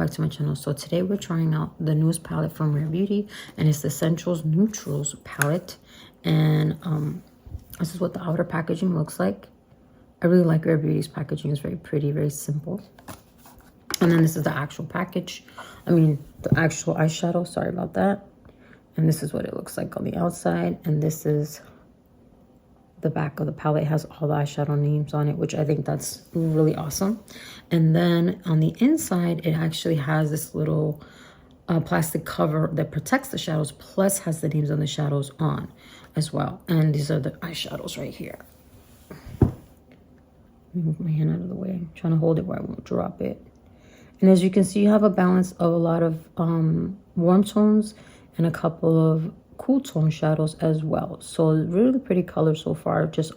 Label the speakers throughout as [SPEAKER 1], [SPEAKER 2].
[SPEAKER 1] back to my channel. So today we're trying out the newest palette from Rare Beauty, and it's the Essentials Neutrals palette. And this is what the outer packaging looks like. I really like Rare Beauty's packaging. It's very pretty, very simple. And then this is the actual package. I mean, the actual eyeshadow. Sorry about that. And this is what it looks like on the outside. And this is the back of the palette. It has all the eyeshadow names on it, which I think that's really awesome. And then on the inside, it actually has this little plastic cover that protects the shadows, plus has the names on the shadows on as well. And these are the eyeshadows right here. Let me move my hand out of the way. I'm trying to hold it where I won't drop it. And as you can see, you have a balance of a lot of warm tones and a couple of cool tone shadows as well. So really pretty colors so far, just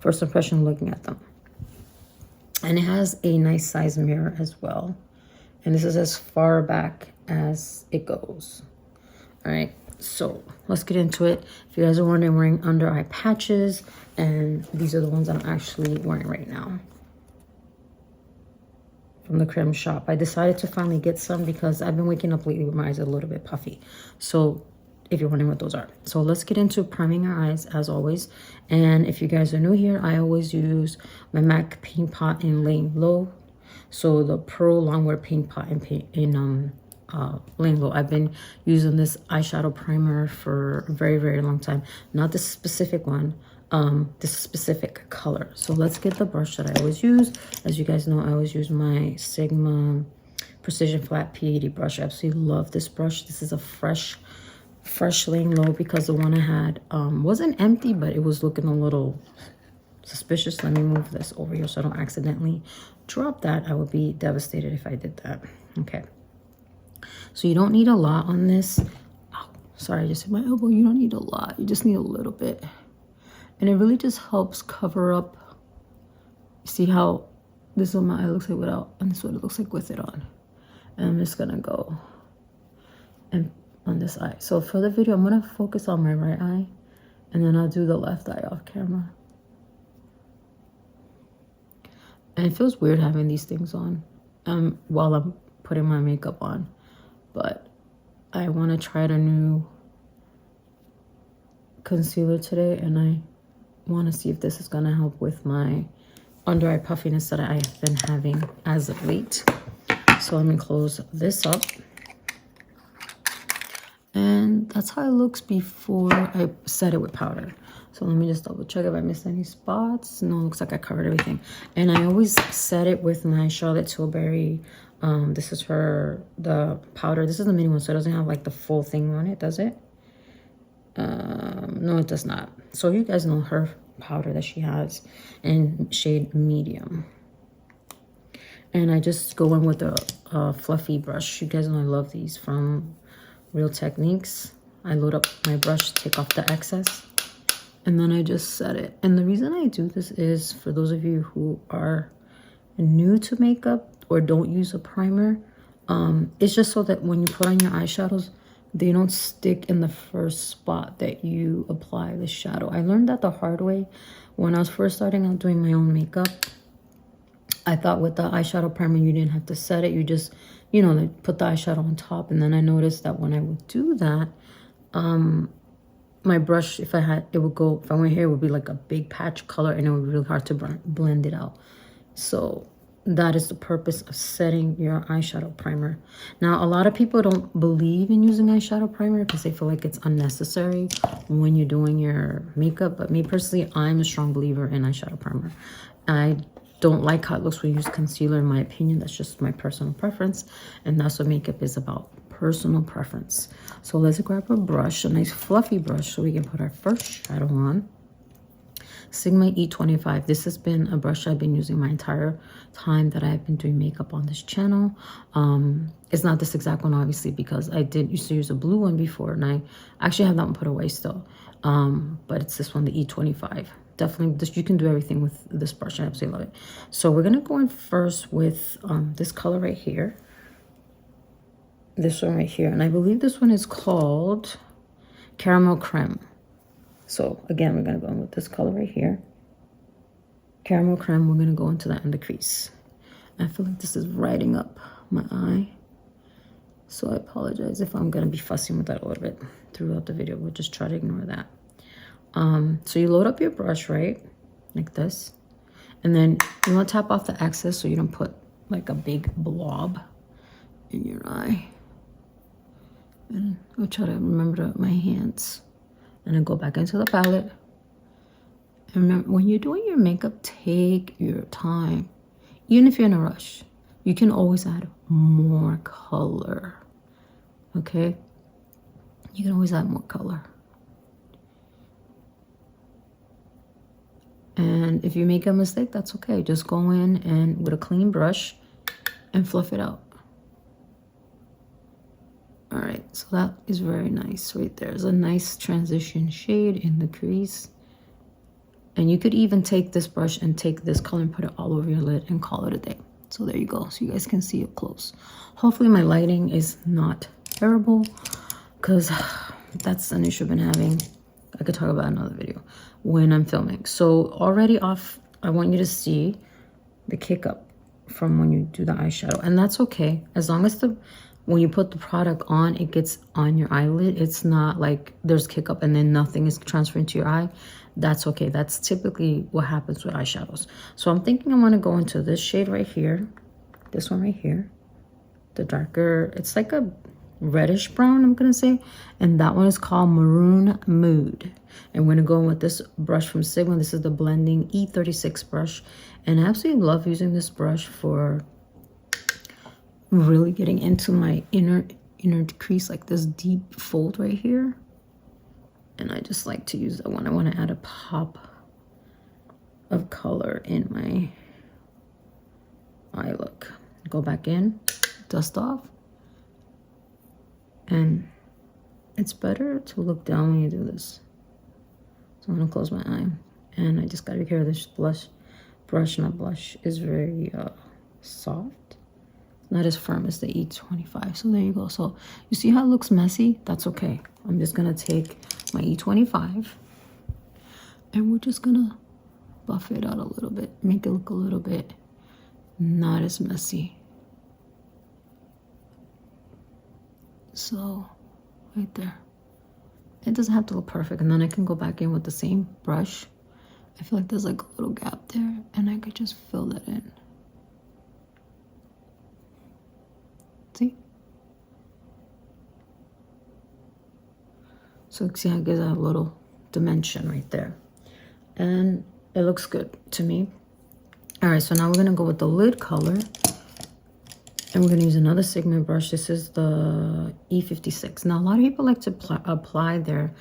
[SPEAKER 1] first impression looking at them. And it has a nice size mirror as well. And this is as far back as it goes. All right, so let's get into it. If you guys are wondering, I'm wearing under eye patches, and these are the ones that I'm actually wearing right now from the CRÈME shop. I decided to finally get some because I've been waking up lately with my eyes a little bit puffy. So if you're wondering what those are. So let's get into priming our eyes as always. And if you guys are new here, I always use my MAC Paint Pot in Lane Low. So the Pro Longwear Paint Pot in Lane Low. I've been using this eyeshadow primer for a very, very long time. Not this specific one. This specific color. So let's get the brush that I always use. As you guys know, I always use my Sigma Precision Flat P80 brush. I absolutely love this brush. This is a fresh Lane Low because the one I had wasn't empty, but it was looking a little suspicious. Let me move this over here so I don't accidentally drop that. I would be devastated if I did that. Okay. So you don't need a lot on this. Oh, sorry, I just hit my elbow. You don't need a lot. You just need a little bit. And it really just helps cover up. See how this is what my eye looks like without, and this is what it looks like with it on. And I'm just gonna go and on this eye. So for the video, I'm gonna focus on my right eye, and then I'll do the left eye off camera. And it feels weird having these things on while I'm putting my makeup on, but I want to try a new concealer today, and I want to see if this is going to help with my under eye puffiness that I have been having as of late. So let me close this up. And that's how it looks before I set it with powder. So let me just double check if I missed any spots. No, it looks like I covered everything. And I always set it with my Charlotte Tilbury. This is the powder. This is the mini one, so it doesn't have like the full thing on it, does it? No, it does not. So you guys know her powder that she has in shade medium. And I just go in with a fluffy brush. You guys know I love these from Real Techniques. I load up my brush, take off the excess, and then I just set it. And the reason I do this is for those of you who are new to makeup or don't use a primer, it's just so that when you put on your eyeshadows, they don't stick in the first spot that you apply the shadow. I learned that the hard way when I was first starting out doing my own makeup. I thought with the eyeshadow primer, you didn't have to set it. You just, you know, like put the eyeshadow on top. And then I noticed that when I would do that, my brush, if I went here, it would be like a big patch color, and it would be really hard to blend it out. So that is the purpose of setting your eyeshadow primer. Now, a lot of people don't believe in using eyeshadow primer because they feel like it's unnecessary when you're doing your makeup. But me personally, I'm a strong believer in eyeshadow primer. I don't like how it looks when you use concealer, in my opinion. That's just my personal preference, and that's what makeup is about, personal preference. So let's grab a brush, a nice fluffy brush, so we can put our first shadow on. Sigma E25. This has been a brush I've been using my entire time that I've been doing makeup on this channel. It's not this exact one, obviously, because I used to use a blue one before, and I actually have that one put away still. But it's this one, the E25. Definitely, you can do everything with this brush. I absolutely love it. So we're gonna go in first with this color right here. This one right here, and I believe this one is called Caramel Creme. So again, we're gonna go in with this color right here, Caramel Creme. We're gonna go into that in the crease. I feel like this is riding up my eye. So I apologize if I'm gonna be fussing with that a little bit throughout the video. We'll just try to ignore that. So you load up your brush, right? Like this. And then you want to tap off the excess so you don't put like a big blob in your eye. And I'll try to remember my hands. And then go back into the palette. And remember, when you're doing your makeup, take your time. Even if you're in a rush, you can always add more color. Okay? You can always add more color. And if you make a mistake, that's okay. Just go in and with a clean brush and fluff it out. All right, so that is very nice right there. There's a nice transition shade in the crease. And you could even take this brush and take this color and put it all over your lid and call it a day. So there you go, so you guys can see it close. Hopefully my lighting is not terrible, because that's an issue I've been having. I could talk about another video when I'm filming. So already off, I want you to see the kick up from when you do the eyeshadow. And that's okay, as long as when you put the product on, it gets on your eyelid. It's not like there's kick up and then nothing is transferring to your eye. That's okay. That's typically what happens with eyeshadows. So I'm thinking I want to go into this shade right here. This one right here. The darker, it's like a reddish brown, I'm going to say. And that one is called Maroon Mood. And we're going to go in with this brush from Sigma. This is the blending E36 brush. And I absolutely love using this brush for really getting into my inner crease, like this deep fold right here. And I just like to use that one. I want to add a pop of color in my eye look. Go back in, dust off. And it's better to look down when you do this. So I'm going to close my eye. And I just got to be careful. This brush is very soft. Not as firm as the E25. So there you go. So you see how it looks messy? That's okay. I'm just going to take my E25 and we're just going to buff it out a little bit. Make it look a little bit not as messy. So right there. It doesn't have to look perfect. And then I can go back in with the same brush. I feel like there's like a little gap there and I could just fill that in. See? So see how it gives that little dimension right there. And it looks good to me. All right, so now we're gonna go with the lid color. And we're gonna use another Sigma brush. This is the E56. Now, a lot of people like to apply their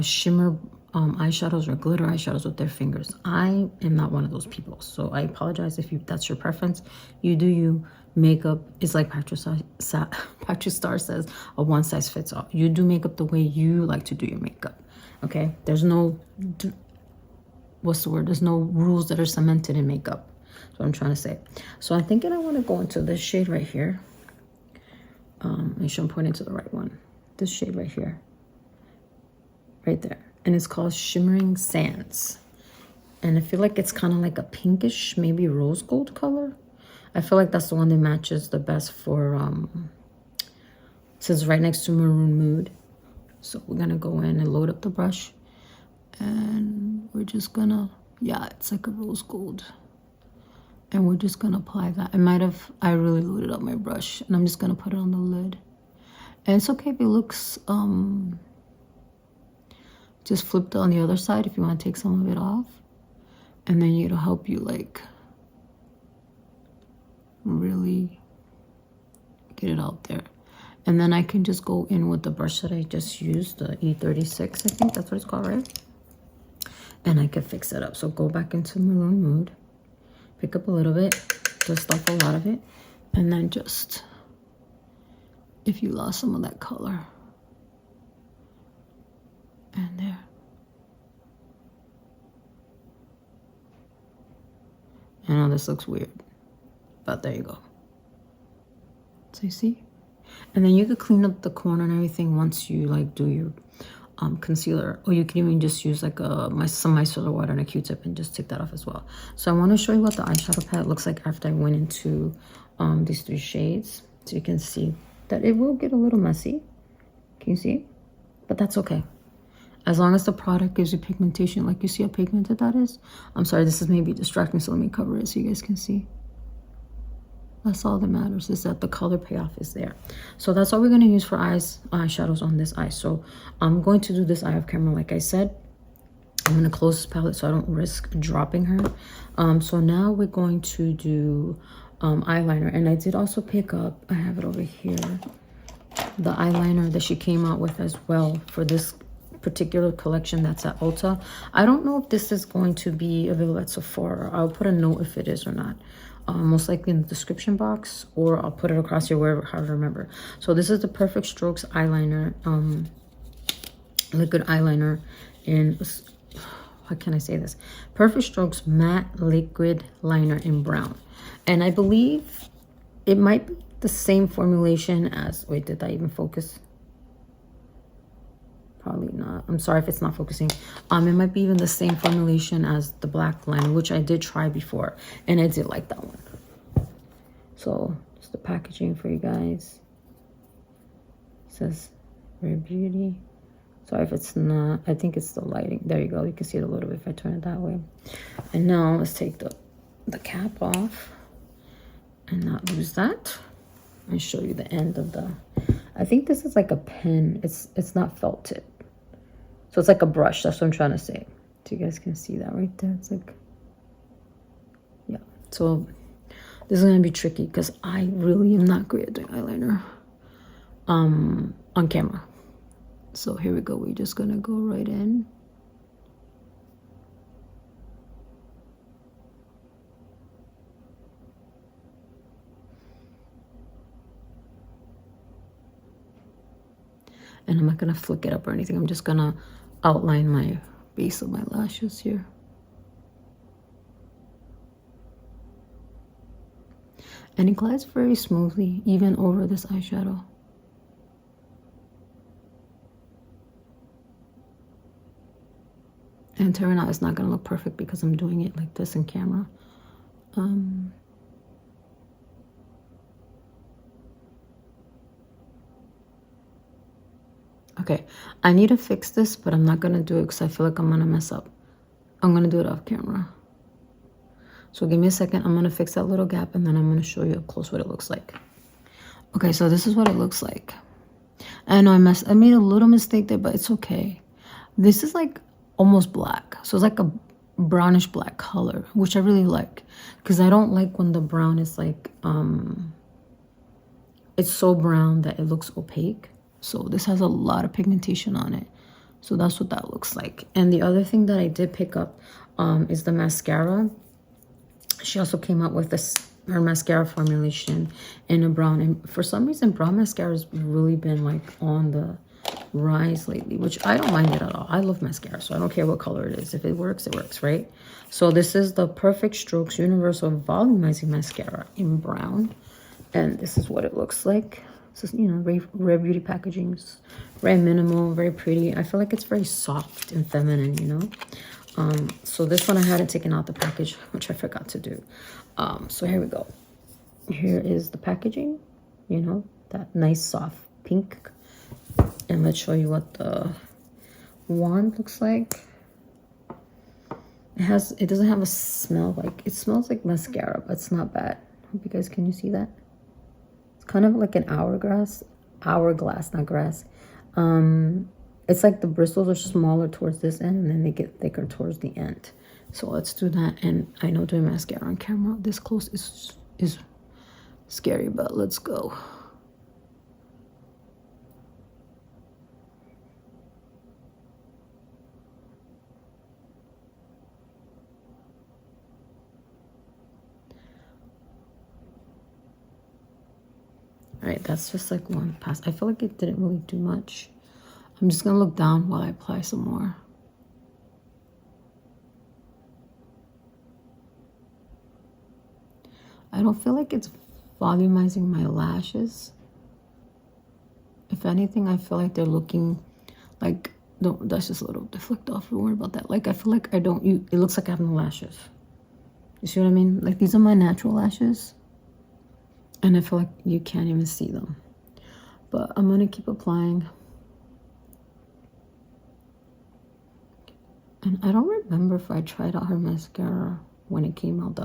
[SPEAKER 1] shimmer eyeshadows or glitter eyeshadows with their fingers. I am not one of those people. So I apologize if that's your preference. You do you. Makeup is like Patrick Star says, a one size fits all. You do makeup the way you like to do your makeup. Okay, there's no what's the word, there's no rules that are cemented in makeup. That's what I'm trying to say. So I'm thinking I want to go into this shade right here. Make sure I'm pointing to the right one. This shade right here, right there, and it's called Shimmering Sands. And I feel like it's kind of like a pinkish, maybe rose gold color. I feel like that's the one that matches the best for, since it's right next to Maroon Mood. So we're going to go in and load up the brush. And we're just going to, yeah, it's like a rose gold. And we're just going to apply that. I really loaded up my brush. And I'm just going to put it on the lid. And it's okay if it looks, just flipped on the other side if you want to take some of it off. And then it'll help you like really get it out there. And then I can just go in with the brush that I just used, the E36, I think that's what it's called, right? And I can fix it up. So go back into Maroon Mood, pick up a little bit, dust off a lot of it, and then just, if you lost some of that color, and there. I know this looks weird, but there you go. So you see? And then you could clean up the corner and everything once you like do your concealer, or you can even just use like some micellar water and a Q-tip and just take that off as well. So I want to show you what the eyeshadow palette looks like after I went into these three shades, so you can see that it will get a little messy. Can you see? But that's okay. As long as the product gives you pigmentation, like you see how pigmented that is. I'm sorry, this is maybe distracting, so let me cover it so you guys can see. That's all that matters, is that the color payoff is there. So that's all we're going to use for eyeshadows on this eye. So I'm going to do this eye off camera, like I said. I'm going to close this palette so I don't risk dropping her. So now we're going to do eyeliner. And I did also pick up, I have it over here, the eyeliner that she came out with as well for this particular collection that's at Ulta. I don't know if this is going to be available at Sephora. I'll put a note if it is or not. Most likely in the description box, or I'll put it across here wherever, however I remember. So this is the Perfect Strokes eyeliner, liquid eyeliner in, how can I say this? Perfect Strokes matte liquid liner in brown. And I believe it might be the same formulation as, wait, did that even focus? Probably not. I'm sorry if it's not focusing. It might be even the same formulation as the black liner, which I did try before, and I did like that one. So it's the packaging for you guys. It says Rare Beauty. Sorry if it's not. I think it's the lighting. There you go. You can see it a little bit if I turn it that way. And now let's take the cap off and not lose that, and show you the end of the, I think this is like a pen. It's not felt tip. So it's like a brush. That's what I'm trying to say. So you guys can see that right there. It's like, yeah. So this is going to be tricky because I really am not great at doing eyeliner on camera. So here we go. We're just going to go right in. And I'm not going to flick it up or anything. I'm just going to outline my base of my lashes here. And it glides very smoothly, even over this eyeshadow. And turn out it's not going to look perfect because I'm doing it like this in camera. Okay, I need to fix this, but I'm not going to do it because I feel like I'm going to mess up. I'm going to do it off camera. So give me a second. I'm going to fix that little gap, and then I'm going to show you up close what it looks like. Okay, so this is what it looks like. I know I made a little mistake there, but it's okay. This is like almost black. So it's like a brownish black color, which I really like. Because I don't like when the brown is like, it's so brown that it looks opaque. So this has a lot of pigmentation on it. So that's what that looks like. And the other thing that I did pick up is the mascara. She also came out with her mascara formulation in a brown. And for some reason, brown mascara has really been like on the rise lately, which I don't mind it at all. I love mascara, so I don't care what color it is. If it works, right? So this is the Perfect Strokes Universal Volumizing Mascara in brown. And this is what it looks like. This is, you know, Rare Beauty packaging. Very minimal, very pretty. I feel like it's very soft and feminine, you know. So this one I hadn't taken out the package, which I forgot to do. So here we go. Here is the packaging, you know, that nice soft pink. And let's show you what the wand looks like. It doesn't have a smell, like it smells like mascara, but it's not bad. Hope you guys, can you see that? Kind of like an hourglass, not grass. It's like the bristles are smaller towards this end, and then they get thicker towards the end. So let's do that. And I know doing mascara on camera this close is scary, but let's go. All right, that's just like one pass. I feel like it didn't really do much. I'm just gonna look down while I apply some more. I don't feel like it's volumizing my lashes. If anything, I feel like they're looking like, that's just a little deflect off. Don't worry about that. Like, I feel like it looks like I have no lashes. You see what I mean? Like, these are my natural lashes. And I feel like you can't even see them. but I'm gonna keep applying. And I don't remember if I tried out her mascara when it came out,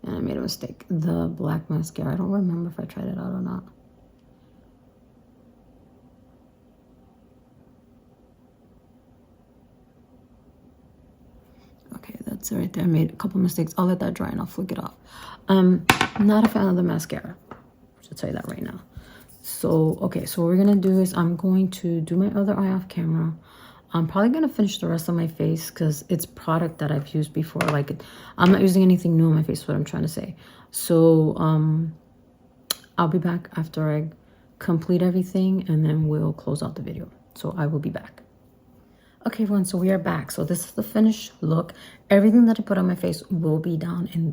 [SPEAKER 1] and I made a mistake. The black mascara, I don't remember if I tried it out or not. Okay, that's it right there. I made a couple mistakes. I'll let that dry and I'll flick it off. Not a fan of the mascara. I'll tell you that right now. So, okay, so what we're gonna do is I'm going to do my other eye off camera. I'm probably gonna finish the rest of my face because it's product that I've used before. Like, I'm not using anything new on my face, what I'm trying to say. So, I'll be back after I complete everything and then we'll close out the video. So I will be back. Okay, everyone, so we are back. So this is the finished look. Everything that I put on my face will be down in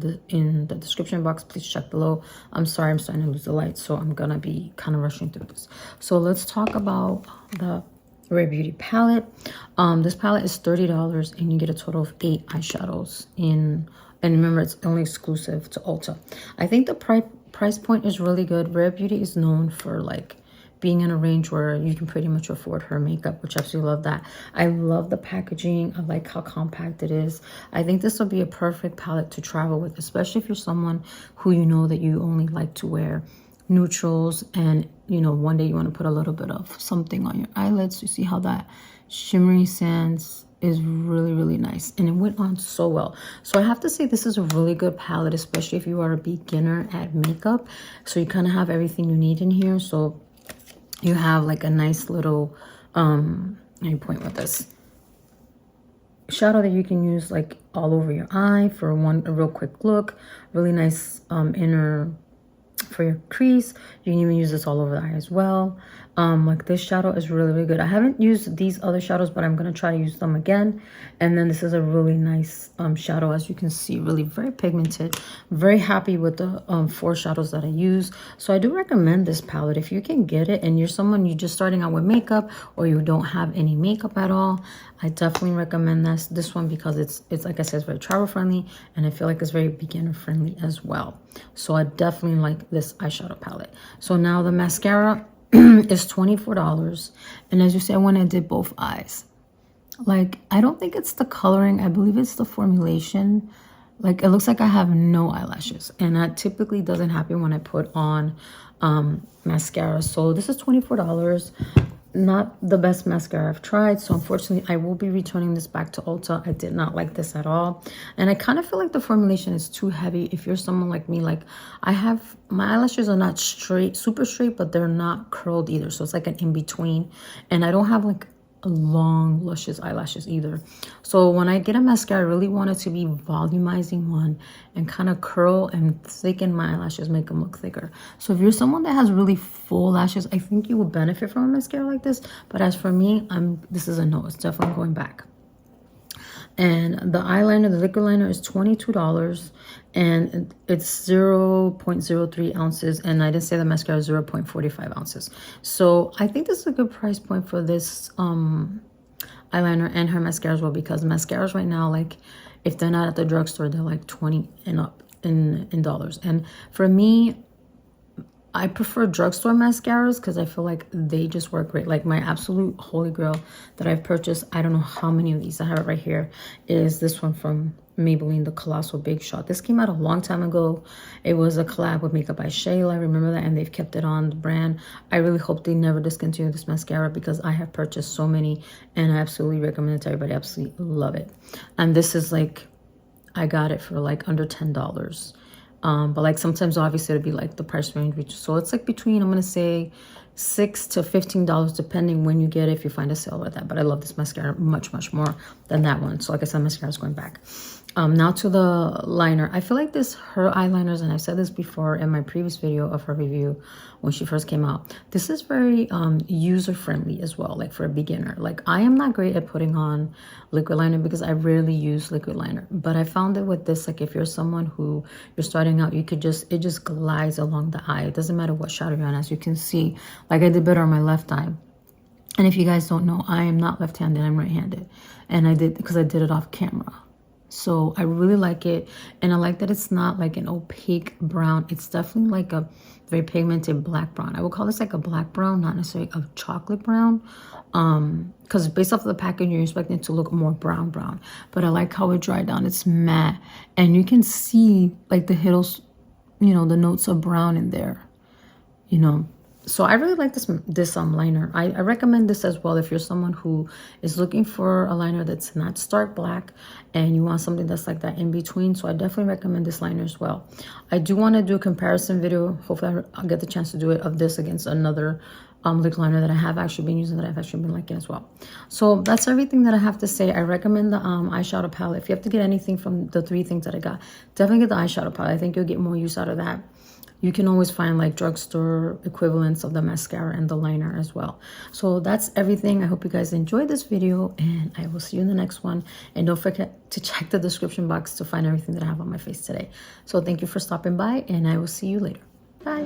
[SPEAKER 1] the description box. Please check below. I'm sorry, I'm starting to lose the light, so I'm gonna be kind of rushing through this. So let's talk about the Rare Beauty palette. This palette is $30 and you get a total of 8 eyeshadows and remember, it's only exclusive to Ulta. I think the price point is really good. Rare Beauty is known for like being in a range where you can pretty much afford her makeup, which I absolutely love that. I love the packaging. I like how compact it is. I think this will be a perfect palette to travel with, especially if you're someone who you know that you only like to wear neutrals and you know one day you want to put a little bit of something on your eyelids. You see how that shimmery sands is really nice and it went on so well. So I have to say this is a really good palette, especially if you are a beginner at makeup. So you kind of have everything you need in here. So you have like a nice little let me point with this shadow that you can use like all over your eye for a real quick look. Really nice inner for your crease. You can even use this all over the eye as well. Like this shadow is really good. I haven't used these other shadows, but I'm gonna try to use them again. And then this is a really nice shadow, as you can see, really very pigmented. Very happy with the 4 shadows that I use. So I do recommend this palette if you can get it and you're you're just starting out with makeup or you don't have any makeup at all. I definitely recommend this one because it's like I said, it's very travel friendly and I feel like it's very beginner friendly as well. So I definitely like this eyeshadow palette. So now the mascara is $24, and as you see, I went and did both eyes. Like, I don't think it's the coloring, I believe it's the formulation. Like, it looks like I have no eyelashes, and that typically doesn't happen when I put on mascara. So this is $24. Not the best mascara I've tried, so unfortunately I will be returning this back to Ulta. I did not like this at all, and I kind of feel like the formulation is too heavy. If you're someone like me, like my eyelashes are not super straight, but they're not curled either, so it's like an in-between, and I don't have like long luscious eyelashes either. So when I get a mascara, I really want it to be volumizing one and kind of curl and thicken my eyelashes, make them look thicker. So if you're someone that has really full lashes, I think you will benefit from a mascara like this. But as for me, this is a no. It's definitely going back. And the eyeliner, the liquid liner, is $22 and it's 0.03 ounces. And I didn't say the mascara is 0.45 ounces. So I think this is a good price point for this eyeliner and her mascara as well, because mascaras right now, like if they're not at the drugstore, they're like 20 and up in dollars. And for me, I prefer drugstore mascaras because I feel like they just work great. Like my absolute holy grail that I've purchased, I don't know how many of these, I have it right here, is this one from Maybelline, the Colossal Big Shot. This came out a long time ago. It was a collab with Makeup by Shayla. I remember that, and they've kept it on the brand. I really hope they never discontinue this mascara because I have purchased so many and I absolutely recommend it to everybody. I absolutely love it. And this is like, I got it for like under $10. But like sometimes obviously it'll be like the price range, so it's like between, I'm gonna say $6 to $15 depending when you get it, if you find a sale with that. But I love this mascara much more than that one. So like I said, mascara is going back. Now to the liner. I feel like her eyeliners, and I've said this before in my previous video of her review when she first came out, this is very user friendly as well, like for a beginner. Like I am not great at putting on liquid liner because I rarely use liquid liner, but I found it with this, like if you're someone who you're starting out, you could it just glides along the eye. It doesn't matter what shadow you're on. As you can see, like I did better on my left eye. And if you guys don't know, I am not left-handed, I'm right-handed. And I did, because I did it off camera. So I really like it, and I like that it's not like an opaque brown. It's definitely like a very pigmented black brown. I would call this like a black brown, not necessarily a chocolate brown, because based off of the packaging you're expecting it to look more brown, but I like how it dried down. It's matte, and you can see like the hills, you know, the notes of brown in there, you know. So I really like this liner. I recommend this as well if you're someone who is looking for a liner that's not stark black and you want something that's like that in between. So I definitely recommend this liner as well. I do want to do a comparison video. Hopefully I'll get the chance to do it of this against another lip liner that I have actually been using, that I've actually been liking as well. So that's everything that I have to say. I recommend the eyeshadow palette. If you have to get anything from the 3 things that I got, definitely get the eyeshadow palette. I think you'll get more use out of that. You can always find like drugstore equivalents of the mascara and the liner as well. So that's everything. I hope you guys enjoyed this video, and I will see you in the next one. And don't forget to check the description box to find everything that I have on my face today. So thank you for stopping by, and I will see you later. Bye.